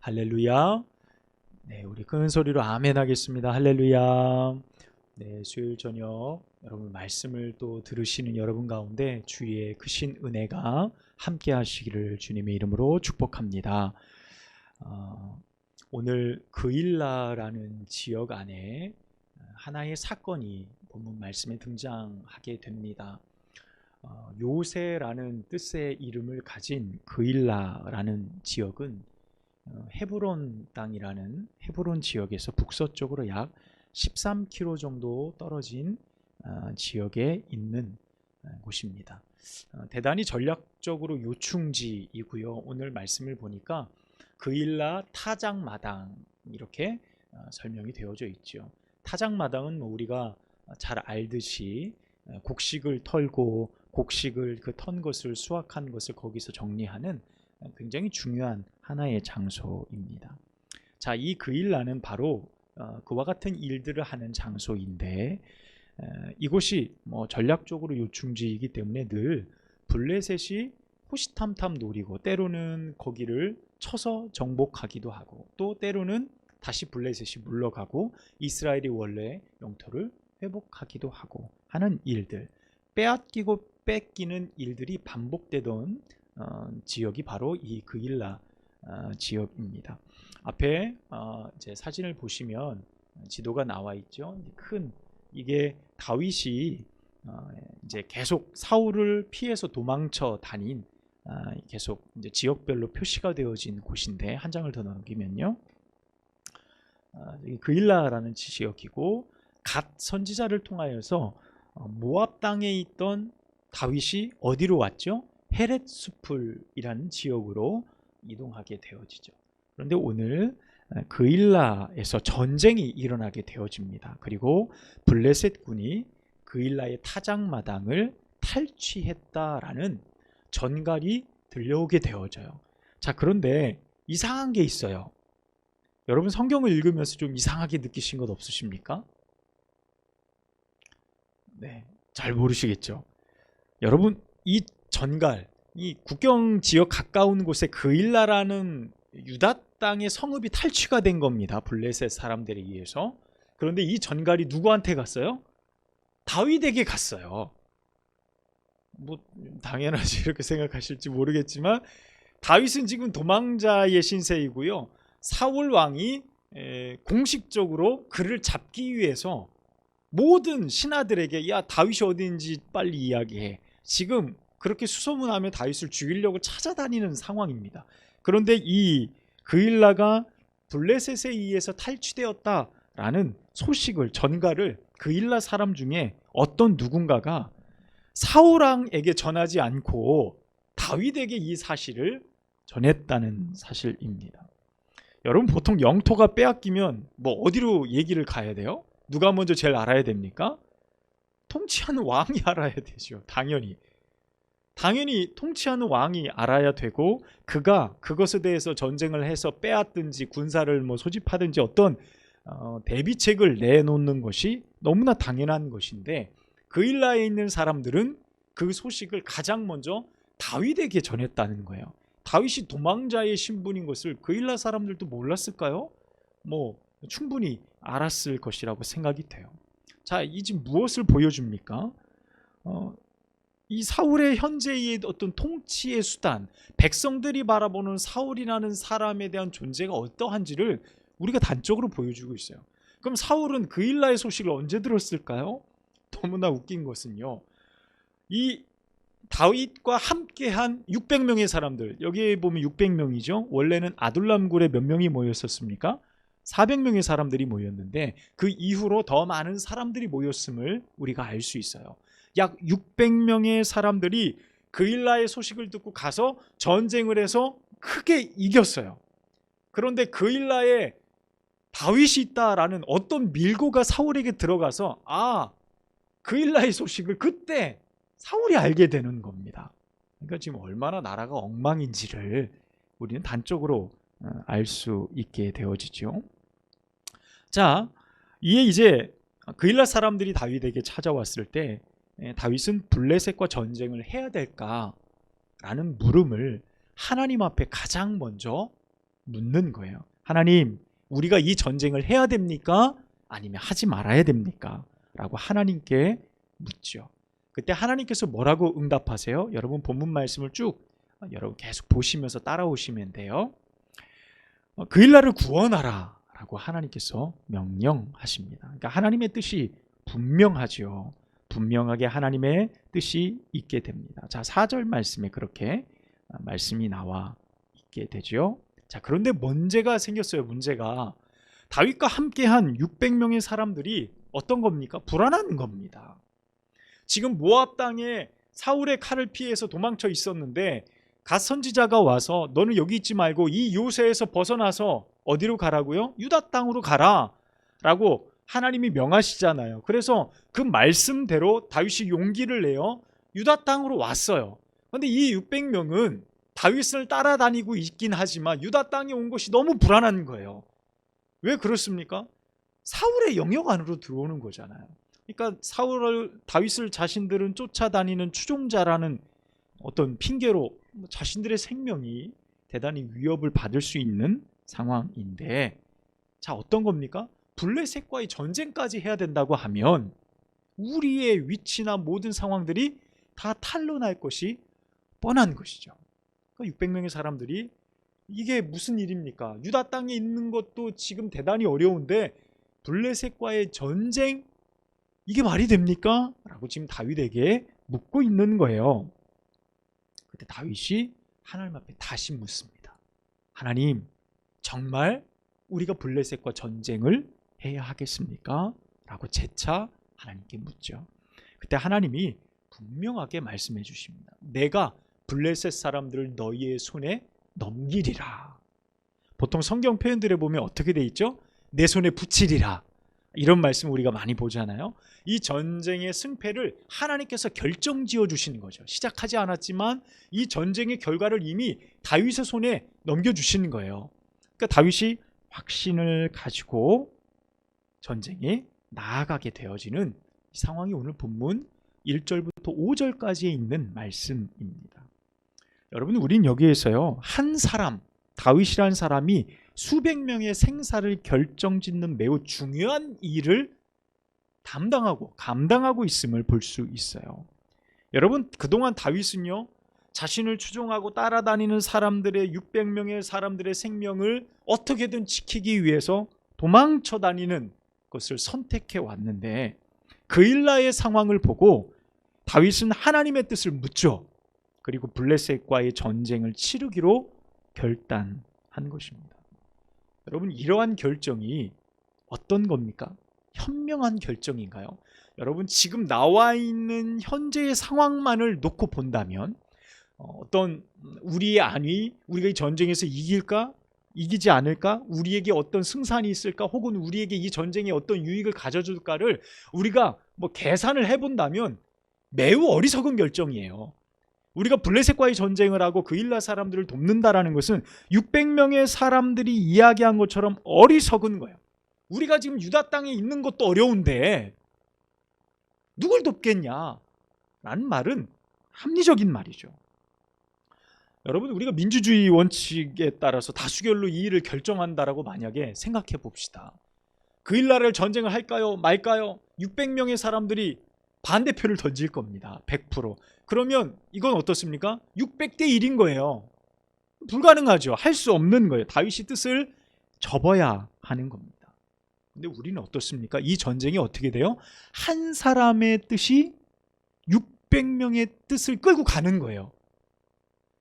할렐루야. 네, 우리 큰 소리로 아멘 하겠습니다. 할렐루야. 네, 수요일 저녁 여러분 말씀을 또 들으시는 여러분 가운데 주의 크신 은혜가 함께 하시기를 주님의 이름으로 축복합니다. 오늘 그일라라는 지역 안에 하나의 사건이 본문 말씀에 등장하게 됩니다. 요새라는 뜻의 이름을 가진 그일라라는 지역은 헤브론 땅이라는 헤브론 지역에서 북서쪽으로 약 13km 정도 떨어진 지역에 있는 곳입니다. 대단히 전략적으로 요충지이고요. 오늘 말씀을 보니까 그일라 타작마당 이렇게 설명이 되어져 있죠. 타작마당은 우리가 잘 알듯이 곡식을 털고 곡식을 그 턴 것을 수확한 것을 거기서 정리하는 굉장히 중요한 하나의 장소입니다. 자, 이 그일라는 바로 그와 같은 일들을 하는 장소인데 이곳이 전략적으로 요충지이기 때문에 늘 블레셋이 호시탐탐 노리고 때로는 거기를 쳐서 정복하기도 하고 또 때로는 다시 블레셋이 물러가고 이스라엘이 원래 영토를 회복하기도 하고 하는 일들, 빼앗기고 뺏기는 일들이 반복되던 지역이 바로 이 그일라 지역입니다. 앞에 이제 사진을 보시면 지도가 나와 있죠. 큰 이게 다윗이 이제 계속 사울을 피해서 도망쳐 다닌 계속 이제 지역별로 표시가 되어진 곳인데 한 장을 더 넘기면요. 그일라라는 지역이고 갓 선지자를 통하여서 모압 땅에 있던 다윗이 어디로 왔죠? 헤렛수풀이라는 지역으로 이동하게 되어지죠. 그런데 오늘 그일라에서 전쟁이 일어나게 되어집니다. 그리고 블레셋 군이 그일라의 타작마당을 탈취했다라는 전갈이 들려오게 되어져요. 자, 그런데 이상한 게 있어요. 여러분 성경을 읽으면서 좀 이상하게 느끼신 것 없으십니까? 네, 잘 모르시겠죠. 여러분 이 전갈, 이 국경 지역 가까운 곳에 그일라라는 유다 땅의 성읍이 탈취가 된 겁니다. 블레셋 사람들에 의해서. 그런데 이 전갈이 누구한테 갔어요? 다윗에게 갔어요. 당연하지 이렇게 생각하실지 모르겠지만 다윗은 지금 도망자의 신세이고요. 사울 왕이 공식적으로 그를 잡기 위해서 모든 신하들에게 야 다윗이 어디인지 빨리 이야기해. 지금 그렇게 수소문하며 다윗을 죽이려고 찾아다니는 상황입니다. 그런데 이 그일라가 블레셋에 의해서 탈취되었다라는 소식을 전갈을 그일라 사람 중에 어떤 누군가가 사울 왕에게 전하지 않고 다윗에게 이 사실을 전했다는 사실입니다. 여러분 보통 영토가 빼앗기면 어디로 얘기를 가야 돼요? 누가 먼저 제일 알아야 됩니까? 통치하는 왕이 알아야 되죠. 당연히 통치하는 왕이 알아야 되고 그가 그것에 대해서 전쟁을 해서 빼앗든지 군사를 소집하든지 어떤 대비책을 내놓는 것이 너무나 당연한 것인데 그일라에 있는 사람들은 그 소식을 가장 먼저 다윗에게 전했다는 거예요. 다윗이 도망자의 신분인 것을 그일라 사람들도 몰랐을까요? 충분히 알았을 것이라고 생각이 돼요. 자, 이 지금 무엇을 보여줍니까? 이 사울의 현재의 어떤 통치의 수단, 백성들이 바라보는 사울이라는 사람에 대한 존재가 어떠한지를 우리가 단적으로 보여주고 있어요. 그럼 사울은 그일라의 소식을 언제 들었을까요? 너무나 웃긴 것은요, 이 다윗과 함께한 600명의 사람들, 여기에 보면 600명이죠. 원래는 아둘람굴에 몇 명이 모였었습니까? 400명의 사람들이 모였는데 그 이후로 더 많은 사람들이 모였음을 우리가 알 수 있어요. 약 600명의 사람들이 그일라의 소식을 듣고 가서 전쟁을 해서 크게 이겼어요. 그런데 그일라에 다윗이 있다라는 어떤 밀고가 사울에게 들어가서 그일라의 소식을 그때 사울이 알게 되는 겁니다. 그러니까 지금 얼마나 나라가 엉망인지를 우리는 단적으로 알 수 있게 되어지죠. 자, 이에 이제 그일라 사람들이 다윗에게 찾아왔을 때 다윗은 블레셋과 전쟁을 해야 될까라는 물음을 하나님 앞에 가장 먼저 묻는 거예요. 하나님, 우리가 이 전쟁을 해야 됩니까? 아니면 하지 말아야 됩니까? 라고 하나님께 묻죠. 그때 하나님께서 뭐라고 응답하세요? 여러분 본문 말씀을 쭉 여러분 계속 보시면서 따라오시면 돼요. 그 일날을 구원하라 라고 하나님께서 명령하십니다. 그러니까 하나님의 뜻이 분명하죠. 분명하게 하나님의 뜻이 있게 됩니다. 자, 4절 말씀에 그렇게 말씀이 나와 있게 되죠. 자, 그런데 문제가 생겼어요. 문제가 다윗과 함께한 600명의 사람들이 어떤 겁니까? 불안한 겁니다. 지금 모압 땅에 사울의 칼을 피해서 도망쳐 있었는데 갓 선지자가 와서 너는 여기 있지 말고 이 요새에서 벗어나서 어디로 가라고요? 유다 땅으로 가라 라고 하나님이 명하시잖아요. 그래서 그 말씀대로 다윗이 용기를 내어 유다 땅으로 왔어요. 그런데 이 600명은 다윗을 따라다니고 있긴 하지만 유다 땅에 온 것이 너무 불안한 거예요. 왜 그렇습니까? 사울의 영역 안으로 들어오는 거잖아요. 그러니까 다윗을 자신들은 쫓아다니는 추종자라는 어떤 핑계로 자신들의 생명이 대단히 위협을 받을 수 있는 상황인데, 자, 어떤 겁니까? 블레셋과의 전쟁까지 해야 된다고 하면 우리의 위치나 모든 상황들이 다 탄로날 것이 뻔한 것이죠. 그러니까 600명의 사람들이 이게 무슨 일입니까? 유다 땅에 있는 것도 지금 대단히 어려운데 블레셋과의 전쟁, 이게 말이 됩니까? 라고 지금 다윗에게 묻고 있는 거예요. 그때 다윗이 하나님 앞에 다시 묻습니다. 하나님, 정말 우리가 블레셋과 전쟁을 해야 하겠습니까? 라고 재차 하나님께 묻죠. 그때 하나님이 분명하게 말씀해 주십니다. 내가 블레셋 사람들을 너희의 손에 넘기리라. 보통 성경 표현들에 보면 어떻게 돼 있죠? 내 손에 붙이리라. 이런 말씀 우리가 많이 보잖아요. 이 전쟁의 승패를 하나님께서 결정지어 주시는 거죠. 시작하지 않았지만 이 전쟁의 결과를 이미 다윗의 손에 넘겨주시는 거예요. 그러니까 다윗이 확신을 가지고 전쟁에 나아가게 되어지는 이 상황이 오늘 본문 1절부터 5절까지에 있는 말씀입니다. 여러분, 우린 여기에서요, 한 사람, 다윗이라는 사람이 수백 명의 생사를 결정짓는 매우 중요한 일을 감당하고 있음을 볼 수 있어요. 여러분, 그동안 다윗은요, 자신을 추종하고 따라다니는 사람들의 600명의 사람들의 생명을 어떻게든 지키기 위해서 도망쳐 다니는 것을 선택해 왔는데, 그 일라의 상황을 보고 다윗은 하나님의 뜻을 묻죠. 그리고 블레셋과의 전쟁을 치르기로 결단한 것입니다. 여러분, 이러한 결정이 어떤 겁니까? 현명한 결정인가요? 여러분, 지금 나와 있는 현재의 상황만을 놓고 본다면 어떤 우리의 안위, 우리가 이 전쟁에서 이길까? 이기지 않을까? 우리에게 어떤 승산이 있을까? 혹은 우리에게 이 전쟁에 어떤 유익을 가져줄까를 우리가 계산을 해본다면 매우 어리석은 결정이에요. 우리가 블레셋과의 전쟁을 하고 그 일라 사람들을 돕는다라는 것은 600명의 사람들이 이야기한 것처럼 어리석은 거예요. 우리가 지금 유다 땅에 있는 것도 어려운데 누굴 돕겠냐? 라는 말은 합리적인 말이죠. 여러분, 우리가 민주주의 원칙에 따라서 다수결로 이 일을 결정한다라고 만약에 생각해 봅시다. 그 일날을 전쟁을 할까요? 말까요? 600명의 사람들이 반대표를 던질 겁니다. 100%. 그러면 이건 어떻습니까? 600대 1인 거예요. 불가능하죠. 할 수 없는 거예요. 다윗이 뜻을 접어야 하는 겁니다. 근데 우리는 어떻습니까? 이 전쟁이 어떻게 돼요? 한 사람의 뜻이 600명의 뜻을 끌고 가는 거예요.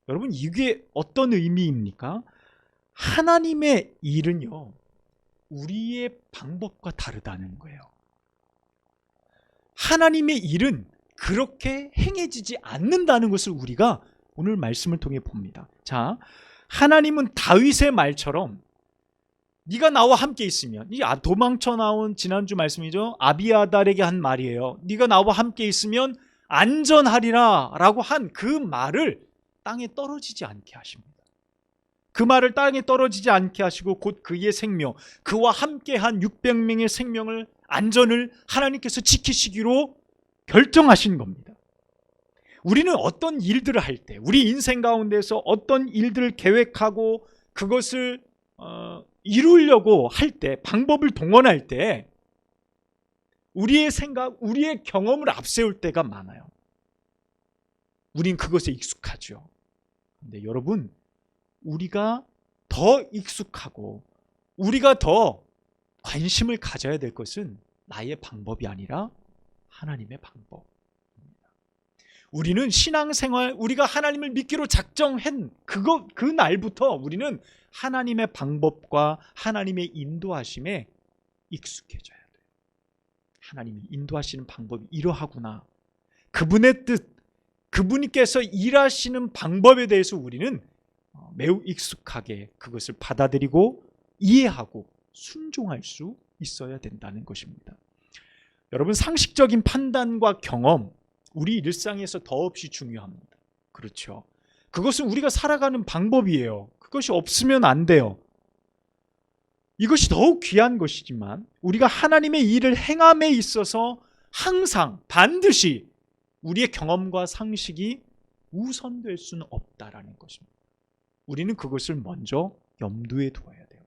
여러분, 이게 어떤 의미입니까? 하나님의 일은요, 우리의 방법과 다르다는 거예요. 하나님의 일은 그렇게 행해지지 않는다는 것을 우리가 오늘 말씀을 통해 봅니다. 자, 하나님은 다윗의 말처럼 네가 나와 함께 있으면, 이 도망쳐 나온 지난주 말씀이죠. 아비아달에게 한 말이에요. 네가 나와 함께 있으면 안전하리라 라고 한 그 말을 땅에 떨어지지 않게 하십니다. 그 말을 땅에 떨어지지 않게 하시고 곧 그의 생명, 그와 함께한 600명의 생명을, 안전을 하나님께서 지키시기로 결정하신 겁니다. 우리는 어떤 일들을 할 때, 우리 인생 가운데서 어떤 일들을 계획하고 그것을 이루려고 할 때, 방법을 동원할 때 우리의 생각, 우리의 경험을 앞세울 때가 많아요. 우린 그것에 익숙하죠. 근데 여러분, 우리가 더 익숙하고 우리가 더 관심을 가져야 될 것은 나의 방법이 아니라 하나님의 방법. 우리는 신앙생활, 우리가 하나님을 믿기로 작정한 그 날부터 우리는 하나님의 방법과 하나님의 인도하심에 익숙해져야 돼요. 하나님이 인도하시는 방법이 이러하구나. 그분의 뜻, 그분께서 일하시는 방법에 대해서 우리는 매우 익숙하게 그것을 받아들이고 이해하고 순종할 수 있어야 된다는 것입니다. 여러분, 상식적인 판단과 경험, 우리 일상에서 더없이 중요합니다. 그렇죠. 그것은 우리가 살아가는 방법이에요. 그것이 없으면 안 돼요. 이것이 더욱 귀한 것이지만 우리가 하나님의 일을 행함에 있어서 항상 반드시 우리의 경험과 상식이 우선될 수는 없다라는 것입니다. 우리는 그것을 먼저 염두에 두어야 돼요.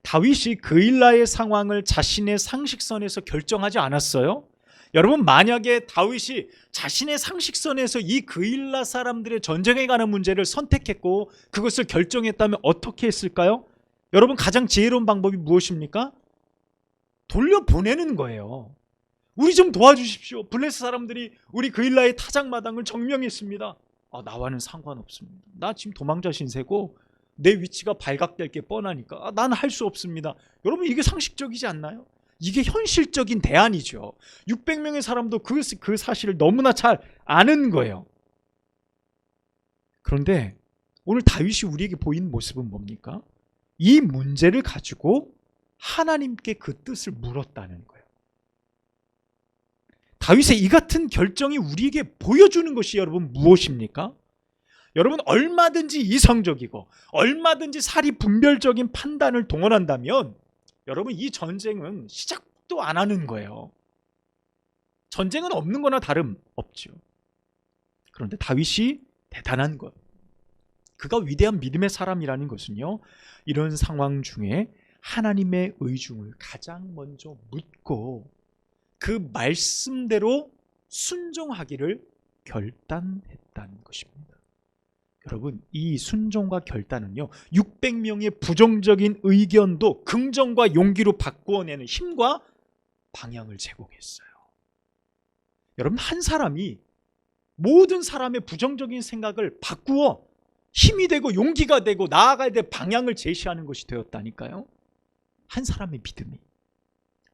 다윗이 그일라의 상황을 자신의 상식선에서 결정하지 않았어요. 여러분, 만약에 다윗이 자신의 상식선에서 이 그일라 사람들의 전쟁에 관한 문제를 선택했고 그것을 결정했다면 어떻게 했을까요? 여러분, 가장 지혜로운 방법이 무엇입니까? 돌려보내는 거예요. 우리 좀 도와주십시오. 블레스 사람들이 우리 그일라의 타작마당을 점령했습니다. 나와는 상관없습니다. 나 지금 도망자 신세고 내 위치가 발각될 게 뻔하니까 나는 할 수 없습니다. 여러분, 이게 상식적이지 않나요? 이게 현실적인 대안이죠. 600명의 사람도 그 사실을 너무나 잘 아는 거예요. 그런데 오늘 다윗이 우리에게 보이는 모습은 뭡니까? 이 문제를 가지고 하나님께 그 뜻을 물었다는 거예요. 다윗의 이 같은 결정이 우리에게 보여주는 것이 여러분 무엇입니까? 여러분, 얼마든지 이성적이고 얼마든지 사리분별적인 판단을 동원한다면 여러분, 이 전쟁은 시작도 안 하는 거예요. 전쟁은 없는 거나 다름없죠. 그런데 다윗이 대단한 것, 그가 위대한 믿음의 사람이라는 것은요, 이런 상황 중에 하나님의 의중을 가장 먼저 묻고 그 말씀대로 순종하기를 결단했다는 것입니다. 여러분, 이 순종과 결단은요, 600명의 부정적인 의견도 긍정과 용기로 바꾸어내는 힘과 방향을 제공했어요. 여러분, 한 사람이 모든 사람의 부정적인 생각을 바꾸어 힘이 되고 용기가 되고 나아가야 될 방향을 제시하는 것이 되었다니까요. 한 사람의 믿음이.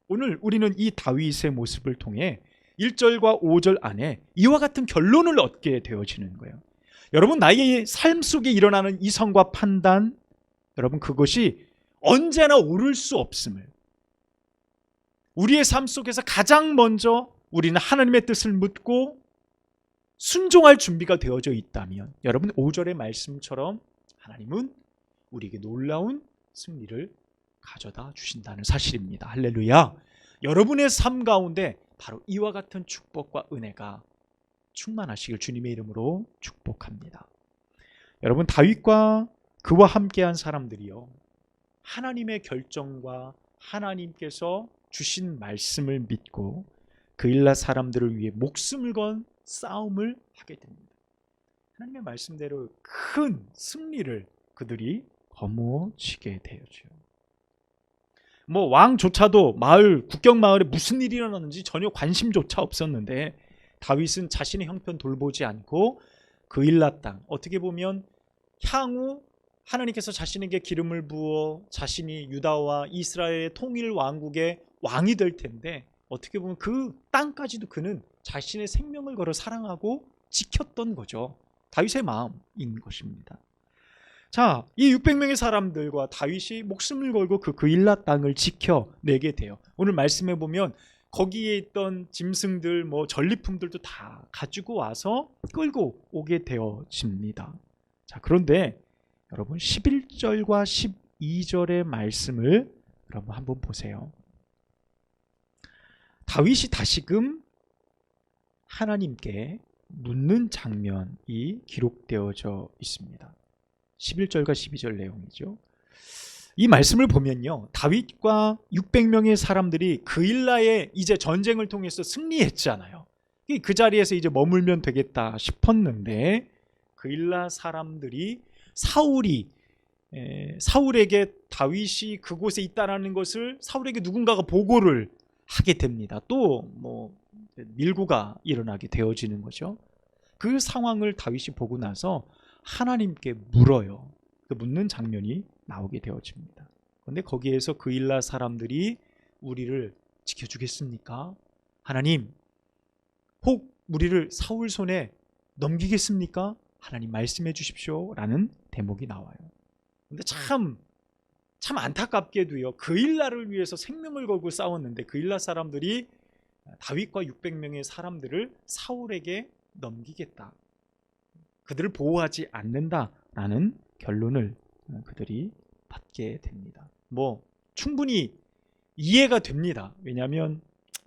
오늘 우리는 이 다윗의 모습을 통해 1절과 5절 안에 이와 같은 결론을 얻게 되어지는 거예요. 여러분, 나의 삶 속에 일어나는 이성과 판단, 여러분, 그것이 언제나 옳을 수 없음을, 우리의 삶 속에서 가장 먼저 우리는 하나님의 뜻을 묻고 순종할 준비가 되어져 있다면 여러분, 5절의 말씀처럼 하나님은 우리에게 놀라운 승리를 가져다 주신다는 사실입니다. 할렐루야. 여러분의 삶 가운데 바로 이와 같은 축복과 은혜가 충만하시길 주님의 이름으로 축복합니다. 여러분, 다윗과 그와 함께한 사람들이요, 하나님의 결정과 하나님께서 주신 말씀을 믿고 그일라 사람들을 위해 목숨을 건 싸움을 하게 됩니다. 하나님의 말씀대로 큰 승리를 그들이 거머쥐게 되었죠. 왕조차도 국경 마을에 무슨 일이 일어났는지 전혀 관심조차 없었는데 다윗은 자신의 형편 돌보지 않고 그일라 땅, 어떻게 보면 향후 하나님께서 자신에게 기름을 부어 자신이 유다와 이스라엘의 통일 왕국의 왕이 될 텐데 어떻게 보면 그 땅까지도 그는 자신의 생명을 걸어 사랑하고 지켰던 거죠. 다윗의 마음인 것입니다. 자, 이 600명의 사람들과 다윗이 목숨을 걸고 그 그일라 땅을 지켜내게 돼요. 오늘 말씀해 보면 거기에 있던 짐승들, 전리품들도 다 가지고 와서 끌고 오게 되어집니다. 자, 그런데 여러분, 11절과 12절의 말씀을 여러분 한번 보세요. 다윗이 다시금 하나님께 묻는 장면이 기록되어져 있습니다. 11절과 12절 내용이죠. 이 말씀을 보면요, 다윗과 600명의 사람들이 그일라에 이제 전쟁을 통해서 승리했잖아요. 그 자리에서 이제 머물면 되겠다 싶었는데 그일라 사람들이 사울에게 다윗이 그곳에 있다라는 것을 사울에게 누군가가 보고를 하게 됩니다. 또 뭐 밀고가 일어나게 되어지는 거죠. 그 상황을 다윗이 보고 나서 하나님께 물어요. 그 묻는 장면이 나오게 되어집니다. 그런데 거기에서 그일라 사람들이 우리를 지켜주겠습니까? 하나님, 혹 우리를 사울 손에 넘기겠습니까? 하나님 말씀해 주십시오 라는 대목이 나와요. 근데 참 안타깝게도요, 그일라를 위해서 생명을 걸고 싸웠는데 그일라 사람들이 다윗과 600명의 사람들을 사울에게 넘기겠다, 그들을 보호하지 않는다라는 결론을 그들이 받게 됩니다. 뭐 충분히 이해가 됩니다. 왜냐하면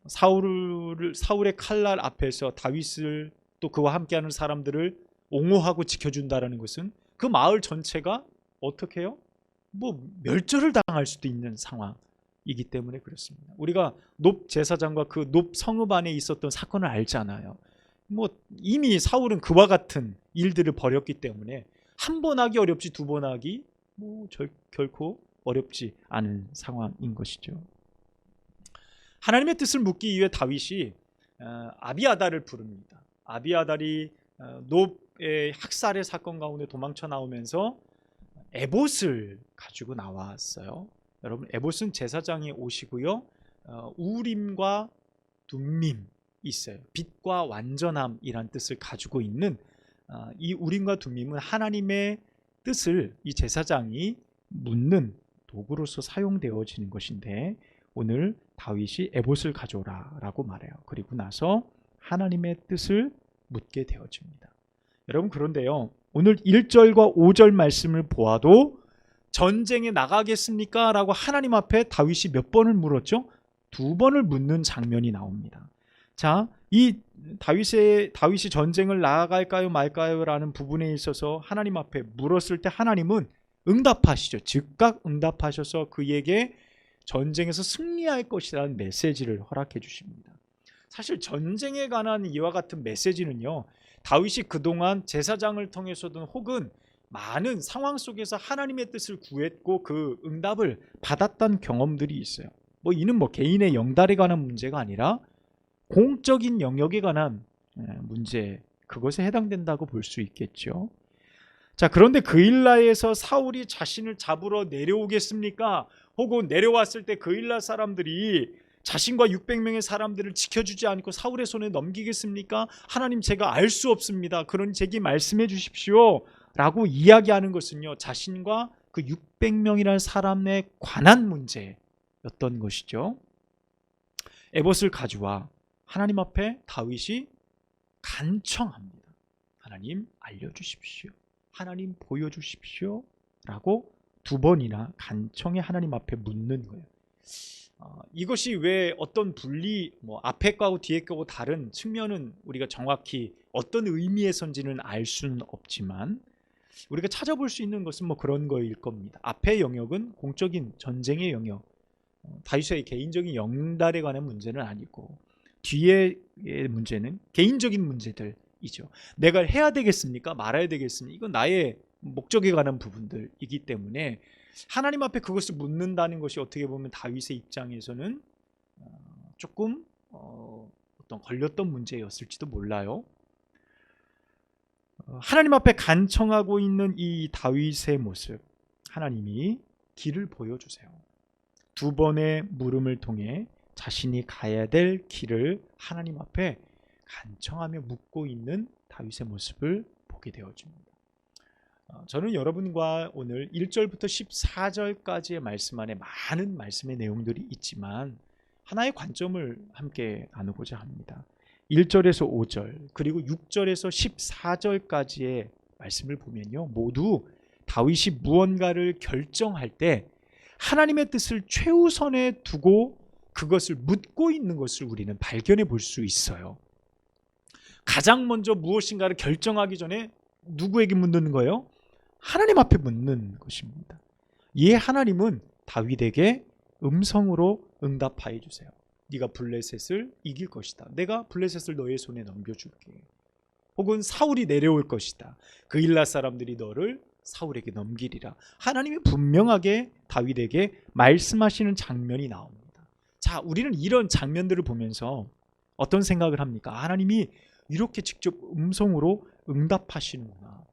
사울의 칼날 앞에서 다윗을 또 그와 함께하는 사람들을 옹호하고 지켜준다라는 것은 그 마을 전체가 어떻게 해요? 뭐 멸절을 당할 수도 있는 상황이기 때문에 그렇습니다. 우리가 놉 제사장과 그 놉 성읍 안에 있었던 사건을 알잖아요. 뭐 이미 사울은 그와 같은 일들을 벌였기 때문에 한 번 하기 어렵지 두 번 하기 뭐 결코 어렵지 않은 상황인 것이죠. 하나님의 뜻을 묻기 위해 다윗이 아비아달을 부릅니다. 아비아달이 놉의 학살의 사건 가운데 도망쳐 나오면서 에봇을 가지고 나왔어요. 여러분, 에봇은 제사장의 옷이고요. 우림과 둠밈 있어요. 빛과 완전함이란 뜻을 가지고 있는 이 우림과 둠밈은 하나님의 뜻을 이 제사장이 묻는 도구로서 사용되어지는 것인데, 오늘 다윗이 에봇을 가져오라 라고 말해요. 그리고 나서 하나님의 뜻을 묻게 되어집니다. 여러분, 그런데요, 오늘 1절과 5절 말씀을 보아도 전쟁에 나가겠습니까? 라고 하나님 앞에 다윗이 몇 번을 물었죠? 2번을 묻는 장면이 나옵니다. 자, 이 다윗이 전쟁을 나아갈까요 말까요? 라는 부분에 있어서 하나님 앞에 물었을 때 하나님은 응답하시죠. 즉각 응답하셔서 그에게 전쟁에서 승리할 것이라는 메시지를 허락해 주십니다. 사실 전쟁에 관한 이와 같은 메시지는요, 다윗이 그동안 제사장을 통해서든 혹은 많은 상황 속에서 하나님의 뜻을 구했고 그 응답을 받았던 경험들이 있어요. 이는 개인의 영달에 관한 문제가 아니라 공적인 영역에 관한 문제, 그것에 해당된다고 볼 수 있겠죠. 자, 그런데 그일라에서 사울이 자신을 잡으러 내려오겠습니까? 혹은 내려왔을 때 그일라 사람들이 자신과 600명의 사람들을 지켜주지 않고 사울의 손에 넘기겠습니까? 하나님, 제가 알 수 없습니다. 그러니 제게 말씀해 주십시오 라고 이야기하는 것은요, 자신과 그 600명이라는 사람에 관한 문제였던 것이죠. 에봇을 가져와 하나님 앞에 다윗이 간청합니다. 하나님, 알려주십시오. 하나님, 보여주십시오 라고 2번이나 간청해 하나님 앞에 묻는 거예요. 이것이 왜 어떤 분리, 앞에 거하고 뒤에 거하고 다른 측면은 우리가 정확히 어떤 의미에선지는 알 수는 없지만 우리가 찾아볼 수 있는 것은 그런 거일 겁니다. 앞의 영역은 공적인 전쟁의 영역, 다윗의 개인적인 영달에 관한 문제는 아니고, 뒤의 문제는 개인적인 문제들이죠. 내가 해야 되겠습니까? 말아야 되겠습니까? 이건 나의 목적에 관한 부분들이기 때문에 하나님 앞에 그것을 묻는다는 것이 어떻게 보면 다윗의 입장에서는 조금 어떤 걸렸던 문제였을지도 몰라요. 하나님 앞에 간청하고 있는 이 다윗의 모습, 하나님이 길을 보여주세요. 2번의 물음을 통해 자신이 가야 될 길을 하나님 앞에 간청하며 묻고 있는 다윗의 모습을 보게 되어집니다. 저는 여러분과 오늘 1절부터 14절까지의 말씀 안에 많은 말씀의 내용들이 있지만 하나의 관점을 함께 나누고자 합니다. 1절에서 5절 그리고 6절에서 14절까지의 말씀을 보면요, 모두 다윗이 무언가를 결정할 때 하나님의 뜻을 최우선에 두고 그것을 묻고 있는 것을 우리는 발견해 볼 수 있어요. 가장 먼저 무엇인가를 결정하기 전에 누구에게 묻는 거예요? 하나님 앞에 묻는 것입니다. 이에 하나님은 다윗에게 음성으로 응답하여 주세요. 네가 블레셋을 이길 것이다. 내가 블레셋을 너의 손에 넘겨줄게. 혹은 사울이 내려올 것이다. 그 일라 사람들이 너를 사울에게 넘기리라. 하나님이 분명하게 다윗에게 말씀하시는 장면이 나옵니다. 자, 우리는 이런 장면들을 보면서 어떤 생각을 합니까? 하나님이 이렇게 직접 음성으로 응답하시는구나.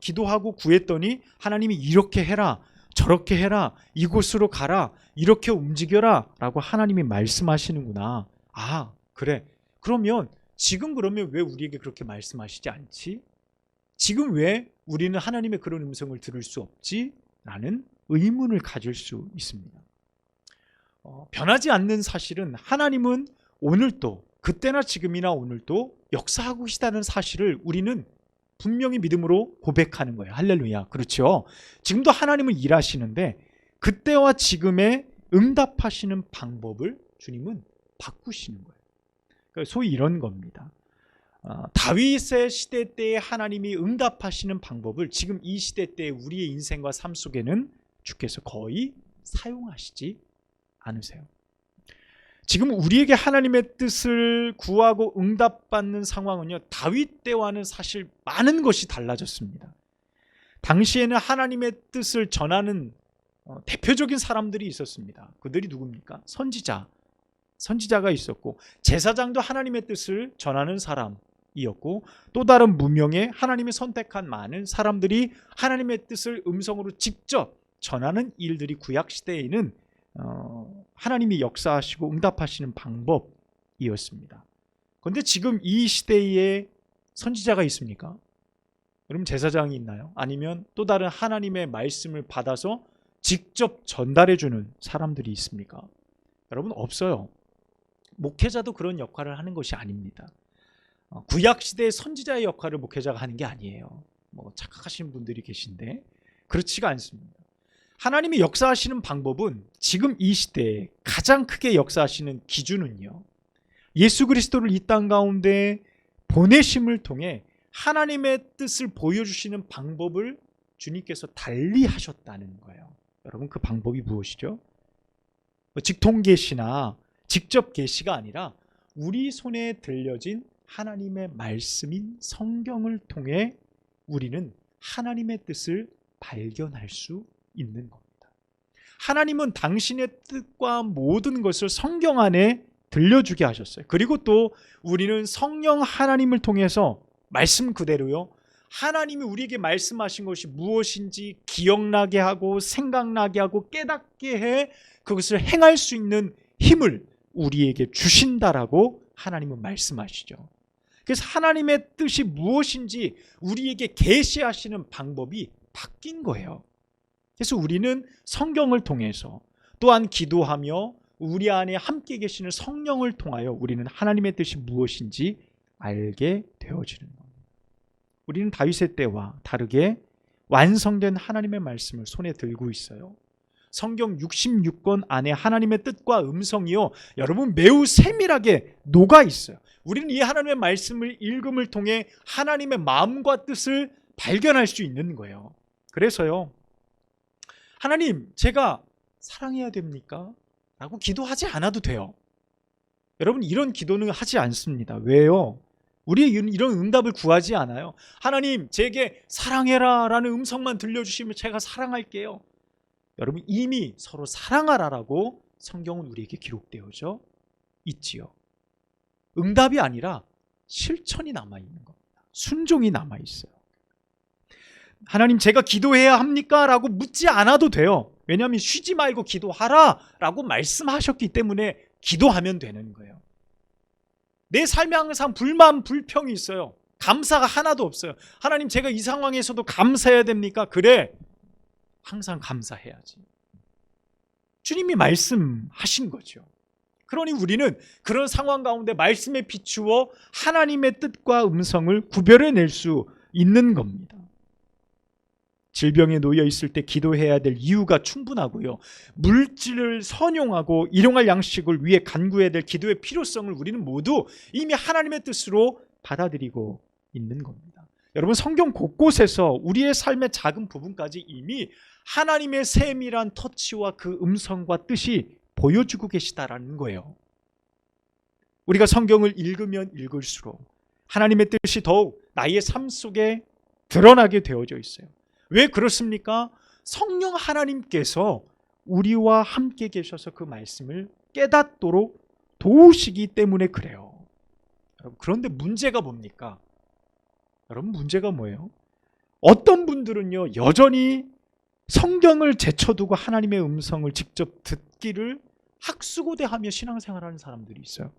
기도하고 구했더니 하나님이 이렇게 해라, 저렇게 해라, 이곳으로 가라, 이렇게 움직여라 라고 하나님이 말씀하시는구나. 아, 그래. 그러면 왜 우리에게 그렇게 말씀하시지 않지? 지금 왜 우리는 하나님의 그런 음성을 들을 수 없지? 라는 의문을 가질 수 있습니다. 변하지 않는 사실은 하나님은 오늘도, 그때나 지금이나 오늘도 역사하고 계시다는 사실을 우리는 분명히 믿음으로 고백하는 거예요. 할렐루야. 그렇죠? 지금도 다하나님은 일하시는데 그때와 지금의 응답하시는 방법을 주님은 바꾸시는 거예요. 소위 이런 겁니다. 다윗의 시대 때에 하나님이 응답하시는 방법을 지금 이 시대 때 우리의 인생과 삶 속에는 주께서 거의 사용하시지 않으세요. 지금 우리에게 하나님의 뜻을 구하고 응답받는 상황은요, 다윗 때와는 사실 많은 것이 달라졌습니다. 당시에는 하나님의 뜻을 전하는 대표적인 사람들이 있었습니다. 그들이 누굽니까? 선지자가 있었고, 제사장도 하나님의 뜻을 전하는 사람이었고, 또 다른 무명의 하나님이 선택한 많은 사람들이 하나님의 뜻을 음성으로 직접 전하는 일들이 구약 시대에는 하나님이 역사하시고 응답하시는 방법이었습니다. 그런데 지금 이 시대에 선지자가 있습니까? 여러분, 제사장이 있나요? 아니면 또 다른 하나님의 말씀을 받아서 직접 전달해 주는 사람들이 있습니까? 여러분, 없어요. 목회자도 그런 역할을 하는 것이 아닙니다. 구약 시대의 선지자의 역할을 목회자가 하는 게 아니에요. 착각하시는 분들이 계신데 그렇지가 않습니다. 하나님이 역사하시는 방법은 지금 이 시대에 가장 크게 역사하시는 기준은요, 예수 그리스도를 이 땅 가운데 보내심을 통해 하나님의 뜻을 보여주시는 방법을 주님께서 달리 하셨다는 거예요. 여러분, 그 방법이 무엇이죠? 직통 계시나 직접 계시가 아니라 우리 손에 들려진 하나님의 말씀인 성경을 통해 우리는 하나님의 뜻을 발견할 수 있는 겁니다. 하나님은 당신의 뜻과 모든 것을 성경 안에 들려주게 하셨어요. 그리고 또 우리는 성령 하나님을 통해서 말씀 그대로요, 하나님이 우리에게 말씀하신 것이 무엇인지 기억나게 하고 생각나게 하고 깨닫게 해 그것을 행할 수 있는 힘을 우리에게 주신다라고 하나님은 말씀하시죠. 그래서 하나님의 뜻이 무엇인지 우리에게 계시하시는 방법이 바뀐 거예요. 그래서 우리는 성경을 통해서 또한 기도하며 우리 안에 함께 계시는 성령을 통하여 우리는 하나님의 뜻이 무엇인지 알게 되어지는 겁니다. 우리는 다윗의 때와 다르게 완성된 하나님의 말씀을 손에 들고 있어요. 성경 66권 안에 하나님의 뜻과 음성이요, 여러분, 매우 세밀하게 녹아 있어요. 우리는 이 하나님의 말씀을 읽음을 통해 하나님의 마음과 뜻을 발견할 수 있는 거예요. 그래서요, 하나님, 제가 사랑해야 됩니까? 라고 기도하지 않아도 돼요. 여러분, 이런 기도는 하지 않습니다. 왜요? 우리 이런 응답을 구하지 않아요. 하나님, 제게 사랑해라 라는 음성만 들려주시면 제가 사랑할게요. 여러분, 이미 서로 사랑하라라고 성경은 우리에게 기록되어져 있지요. 응답이 아니라 실천이 남아있는 겁니다. 순종이 남아있어요. 하나님, 제가 기도해야 합니까? 라고 묻지 않아도 돼요. 왜냐하면 쉬지 말고 기도하라 라고 말씀하셨기 때문에 기도하면 되는 거예요. 내 삶에 항상 불만, 불평이 있어요. 감사가 하나도 없어요. 하나님, 제가 이 상황에서도 감사해야 됩니까? 그래, 항상 감사해야지. 주님이 말씀하신 거죠. 그러니 우리는 그런 상황 가운데 말씀에 비추어 하나님의 뜻과 음성을 구별해낼 수 있는 겁니다. 질병에 놓여 있을 때 기도해야 될 이유가 충분하고요, 물질을 선용하고 일용할 양식을 위해 간구해야 될 기도의 필요성을 우리는 모두 이미 하나님의 뜻으로 받아들이고 있는 겁니다. 여러분 성경 곳곳에서 우리의 삶의 작은 부분까지 이미 하나님의 세밀한 터치와 그 음성과 뜻이 보여주고 계시다라는 거예요. 우리가 성경을 읽으면 읽을수록 하나님의 뜻이 더욱 나의 삶 속에 드러나게 되어져 있어요. 왜 그렇습니까? 성령 하나님께서 우리와 함께 계셔서 그 말씀을 깨닫도록 도우시기 때문에 그래요. 여러분, 그런데 문제가 뭡니까? 여러분, 문제가 뭐예요? 어떤 분들은요, 여전히 성경을 제쳐두고 하나님의 음성을 직접 듣기를 학수고대하며 신앙생활하는 사람들이 있어요.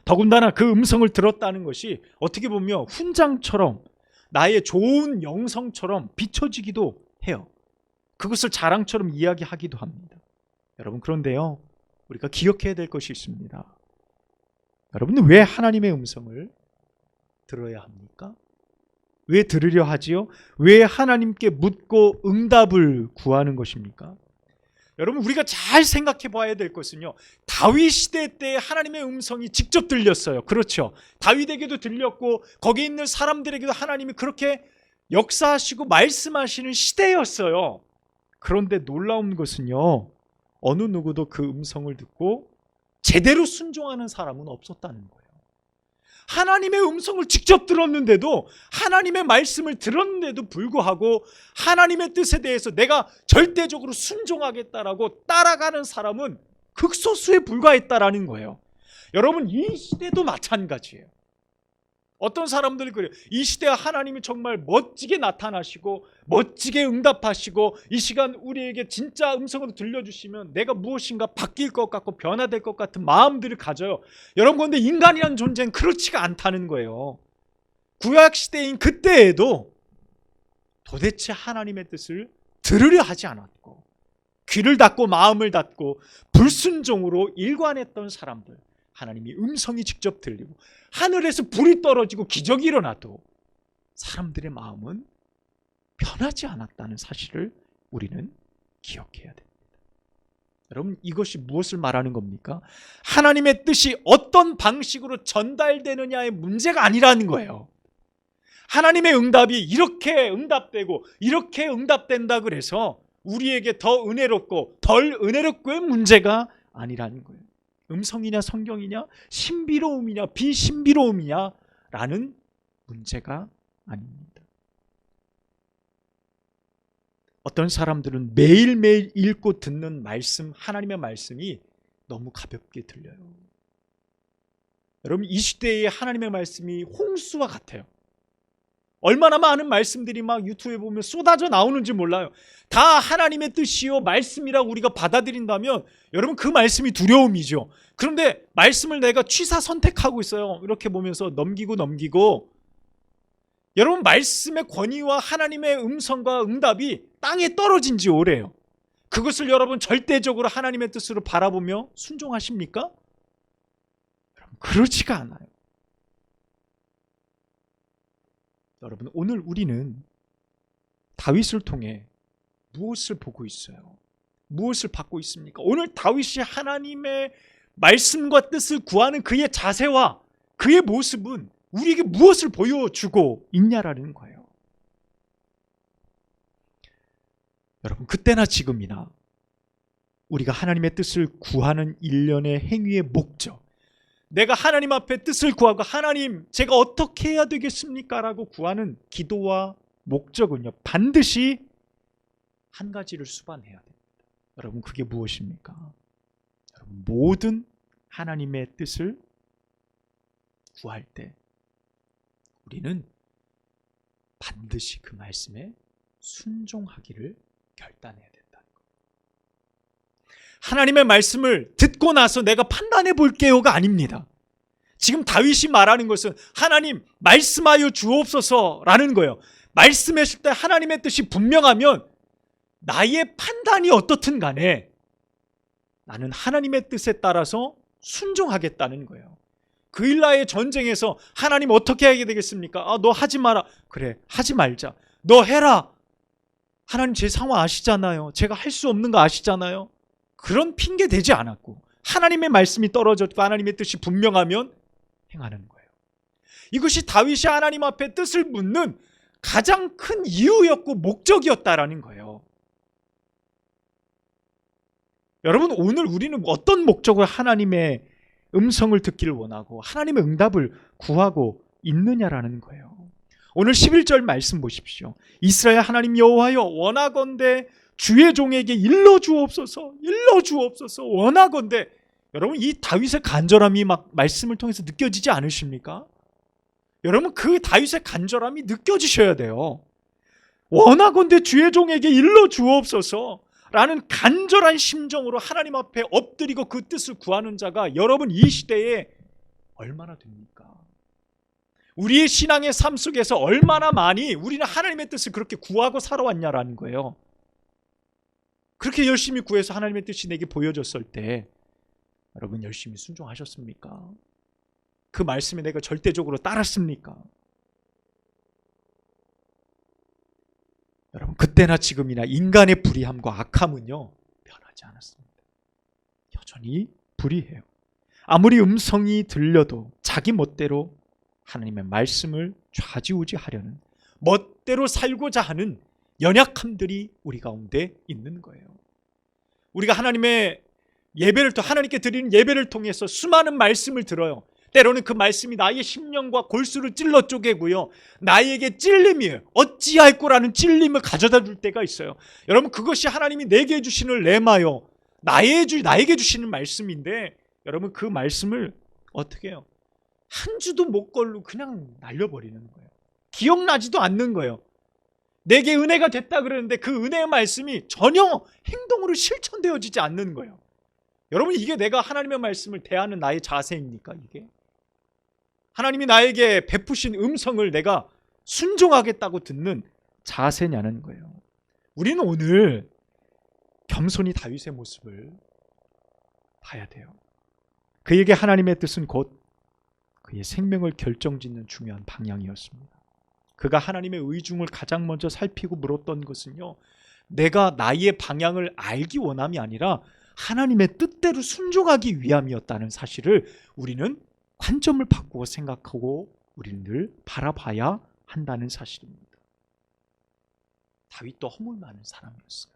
더군다나 그 음성을 들었다는 것이 어떻게 보면 훈장처럼 나의 좋은 영성처럼 비춰지기도 해요. 그것을 자랑처럼 이야기하기도 합니다. 여러분, 그런데요, 우리가 기억해야 될 것이 있습니다. 여러분은 왜 하나님의 음성을 들어야 합니까? 왜 들으려 하지요? 왜 하나님께 묻고 응답을 구하는 것입니까? 여러분, 우리가 잘 생각해 봐야 될 것은요, 다윗 시대 때 하나님의 음성이 직접 들렸어요. 그렇죠? 다윗에게도 들렸고 거기 있는 사람들에게도 하나님이 그렇게 역사하시고 말씀하시는 시대였어요. 그런데 놀라운 것은요, 어느 누구도 그 음성을 듣고 제대로 순종하는 사람은 없었다는 거예요. 하나님의 음성을 직접 들었는데도, 하나님의 말씀을 들었는데도 불구하고 하나님의 뜻에 대해서 내가 절대적으로 순종하겠다라고 따라가는 사람은 극소수에 불과했다라는 거예요. 여러분, 이 시대도 마찬가지예요. 어떤 사람들이 그래요. 이 시대에 하나님이 정말 멋지게 나타나시고 멋지게 응답하시고 이 시간 우리에게 진짜 음성으로 들려주시면 내가 무엇인가 바뀔 것 같고 변화될 것 같은 마음들을 가져요. 여러분, 그런데 인간이라는 존재는 그렇지가 않다는 거예요. 구약시대인 그때에도 도대체 하나님의 뜻을 들으려 하지 않았고 귀를 닫고 마음을 닫고 불순종으로 일관했던 사람들, 하나님이 음성이 직접 들리고 하늘에서 불이 떨어지고 기적이 일어나도 사람들의 마음은 변하지 않았다는 사실을 우리는 기억해야 됩니다. 여러분, 이것이 무엇을 말하는 겁니까? 하나님의 뜻이 어떤 방식으로 전달되느냐의 문제가 아니라는 거예요. 하나님의 응답이 이렇게 응답되고 이렇게 응답된다 그래서 우리에게 더 은혜롭고 덜 은혜롭고의 문제가 아니라는 거예요. 음성이냐 성경이냐 신비로움이냐 비신비로움이냐 라는 문제가 아닙니다. 어떤 사람들은 매일매일 읽고 듣는 말씀, 하나님의 말씀이 너무 가볍게 들려요. 여러분, 이 시대의 하나님의 말씀이 홍수와 같아요. 얼마나 많은 말씀들이 막 유튜브에 보면 쏟아져 나오는지 몰라요. 다 하나님의 뜻이요 말씀이라고 우리가 받아들인다면 여러분, 그 말씀이 두려움이죠. 그런데 말씀을 내가 취사 선택하고 있어요. 이렇게 보면서 넘기고 여러분, 말씀의 권위와 하나님의 음성과 응답이 땅에 떨어진 지 오래요. 그것을 여러분 절대적으로 하나님의 뜻으로 바라보며 순종하십니까? 여러분, 그렇지가 않아요. 여러분, 오늘 우리는 다윗을 통해 무엇을 보고 있어요? 무엇을 받고 있습니까? 오늘 다윗이 하나님의 말씀과 뜻을 구하는 그의 자세와 그의 모습은 우리에게 무엇을 보여주고 있냐라는 거예요. 여러분, 그때나 지금이나 우리가 하나님의 뜻을 구하는 일련의 행위의 목적, 내가 하나님 앞에 뜻을 구하고 하나님 제가 어떻게 해야 되겠습니까? 라고 구하는 기도와 목적은요, 반드시 한 가지를 수반해야 됩니다. 여러분, 그게 무엇입니까? 여러분, 모든 하나님의 뜻을 구할 때 우리는 반드시 그 말씀에 순종하기를 결단해야 된다는 거예요. 하나님의 말씀을 듣고 나서 내가 판단해 볼게요가 아닙니다. 지금 다윗이 말하는 것은 하나님 말씀하여 주옵소서라는 거예요. 말씀하실 때 하나님의 뜻이 분명하면 나의 판단이 어떻든 간에 나는 하나님의 뜻에 따라서 순종하겠다는 거예요. 그일라의 전쟁에서 하나님 어떻게 해야 되겠습니까? 너 하지 마라. 그래, 하지 말자. 너 해라. 하나님 제 상황 아시잖아요. 제가 할 수 없는 거 아시잖아요. 그런 핑계 대지 않았고 하나님의 말씀이 떨어졌고 하나님의 뜻이 분명하면 행하는 거예요. 이것이 다윗이 하나님 앞에 뜻을 묻는 가장 큰 이유였고 목적이었다라는 거예요. 여러분, 오늘 우리는 어떤 목적으로 하나님의 음성을 듣기를 원하고 하나님의 응답을 구하고 있느냐라는 거예요. 오늘 11절 말씀 보십시오. 이스라엘 하나님 여호와여, 원하건대 주의 종에게 일러주옵소서, 일러주옵소서. 원하건대. 여러분, 이 다윗의 간절함이 막 말씀을 통해서 느껴지지 않으십니까? 여러분, 그 다윗의 간절함이 느껴지셔야 돼요. 원하건대 주의 종에게 일러주옵소서 라는 간절한 심정으로 하나님 앞에 엎드리고 그 뜻을 구하는 자가 여러분 이 시대에 얼마나 됩니까? 우리의 신앙의 삶 속에서 얼마나 많이 우리는 하나님의 뜻을 그렇게 구하고 살아왔냐라는 거예요. 그렇게 열심히 구해서 하나님의 뜻이 내게 보여졌을 때 여러분 열심히 순종하셨습니까? 그 말씀에 내가 절대적으로 따랐습니까? 여러분, 그때나 지금이나 인간의 불의함과 악함은요 변하지 않았습니다. 여전히 불의해요. 아무리 음성이 들려도 자기 멋대로 하나님의 말씀을 좌지우지하려는, 멋대로 살고자 하는 연약함들이 우리 가운데 있는 거예요. 우리가 하나님의 예배를 하나님께 드리는 예배를 통해서 수많은 말씀을 들어요. 때로는 그 말씀이 나의 심령과 골수를 찔러 쪼개고요, 나에게 찔림이에요. 어찌할꼬라는 찔림을 가져다 줄 때가 있어요. 여러분, 그것이 하나님이 내게 주시는 레마요, 나에게 주시는 말씀인데, 여러분 그 말씀을 어떻게 해요? 한 주도 못 걸고 그냥 날려버리는 거예요. 기억나지도 않는 거예요. 내게 은혜가 됐다 그러는데 그 은혜의 말씀이 전혀 행동으로 실천되어지지 않는 거예요. 여러분, 이게 내가 하나님의 말씀을 대하는 나의 자세입니까? 이게 하나님이 나에게 베푸신 음성을 내가 순종하겠다고 듣는 자세냐는 거예요. 우리는 오늘 겸손히 다윗의 모습을 봐야 돼요. 그에게 하나님의 뜻은 곧 그의 생명을 결정짓는 중요한 방향이었습니다. 그가 하나님의 의중을 가장 먼저 살피고 물었던 것은요, 내가 나의 방향을 알기 원함이 아니라 하나님의 뜻대로 순종하기 위함이었다는 사실을 우리는 관점을 바꾸어 생각하고 우리는 늘 바라봐야 한다는 사실입니다. 다윗도 허물 많은 사람이었어요.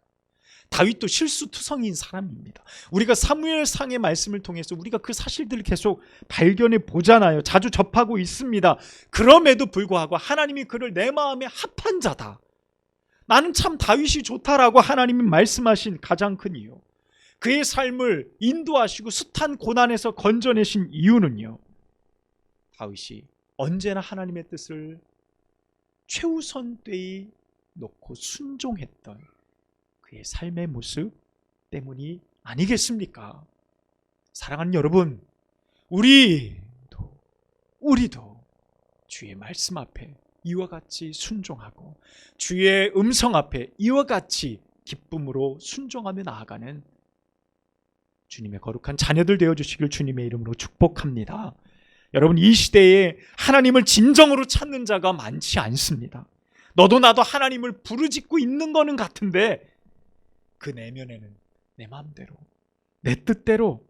다윗도 실수투성이인 사람입니다. 우리가 사무엘상의 말씀을 통해서 우리가 그 사실들을 계속 발견해 보잖아요. 자주 접하고 있습니다. 그럼에도 불구하고 하나님이 그를 내 마음에 합한 자다, 나는 참 다윗이 좋다라고 하나님이 말씀하신 가장 큰 이유, 그의 삶을 인도하시고 숱한 고난에서 건져내신 이유는요, 다윗이 언제나 하나님의 뜻을 최우선되이 놓고 순종했던 그의 삶의 모습 때문이 아니겠습니까? 사랑하는 여러분, 우리도 주의 말씀 앞에 이와 같이 순종하고 주의 음성 앞에 이와 같이 기쁨으로 순종하며 나아가는 주님의 거룩한 자녀들 되어주시길 주님의 이름으로 축복합니다. 여러분, 이 시대에 하나님을 진정으로 찾는 자가 많지 않습니다. 너도 나도 하나님을 부르짖고 있는 거는 같은데 그 내면에는 내 마음대로, 내 뜻대로,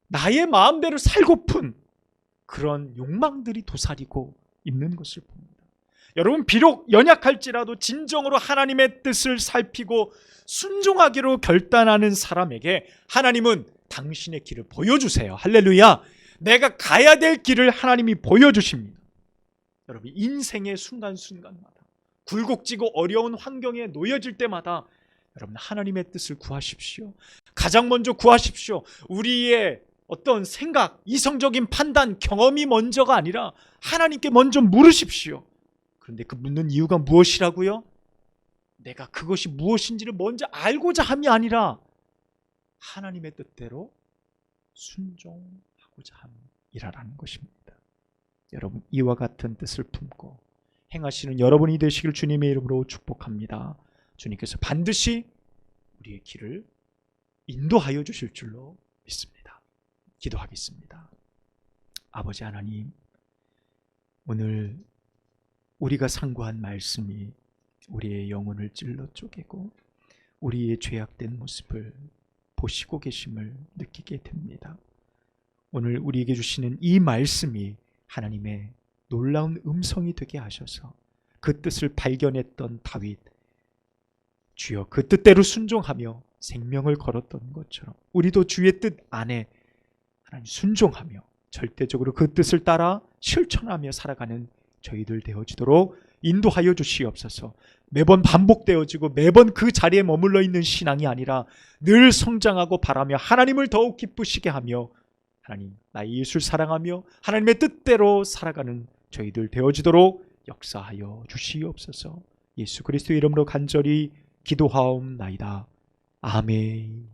나의 마음대로 살고픈 그런 욕망들이 도사리고 있는 것을 봅니다. 여러분, 비록 연약할지라도 진정으로 하나님의 뜻을 살피고 순종하기로 결단하는 사람에게 하나님은 당신의 길을 보여주세요. 할렐루야. 내가 가야 될 길을 하나님이 보여주십니다. 여러분, 인생의 순간순간마다 굴곡지고 어려운 환경에 놓여질 때마다 여러분, 하나님의 뜻을 구하십시오. 가장 먼저 구하십시오. 우리의 어떤 생각, 이성적인 판단, 경험이 먼저가 아니라 하나님께 먼저 물으십시오. 그런데 그 묻는 이유가 무엇이라고요? 내가 그것이 무엇인지를 먼저 알고자 함이 아니라 하나님의 뜻대로 순종하고자 함이라는 것입니다. 여러분, 이와 같은 뜻을 품고 행하시는 여러분이 되시길 주님의 이름으로 축복합니다. 주님께서 반드시 우리의 길을 인도하여 주실 줄로 믿습니다. 기도하겠습니다. 아버지 하나님, 오늘 우리가 상고한 말씀이 우리의 영혼을 찔러 쪼개고 우리의 죄악된 모습을 보시고 계심을 느끼게 됩니다. 오늘 우리에게 주시는 이 말씀이 하나님의 놀라운 음성이 되게 하셔서 그 뜻을 발견했던 다윗, 주여 그 뜻대로 순종하며 생명을 걸었던 것처럼 우리도 주의 뜻 안에 하나님 순종하며 절대적으로 그 뜻을 따라 실천하며 살아가는 저희들 되어지도록 인도하여 주시옵소서. 매번 반복되어지고 매번 그 자리에 머물러 있는 신앙이 아니라 늘 성장하고 바라며 하나님을 더욱 기쁘시게 하며 하나님 나의 예수를 사랑하며 하나님의 뜻대로 살아가는 저희들 되어지도록 역사하여 주시옵소서. 예수 그리스도의 이름으로 간절히 기도하옵나이다. 아멘.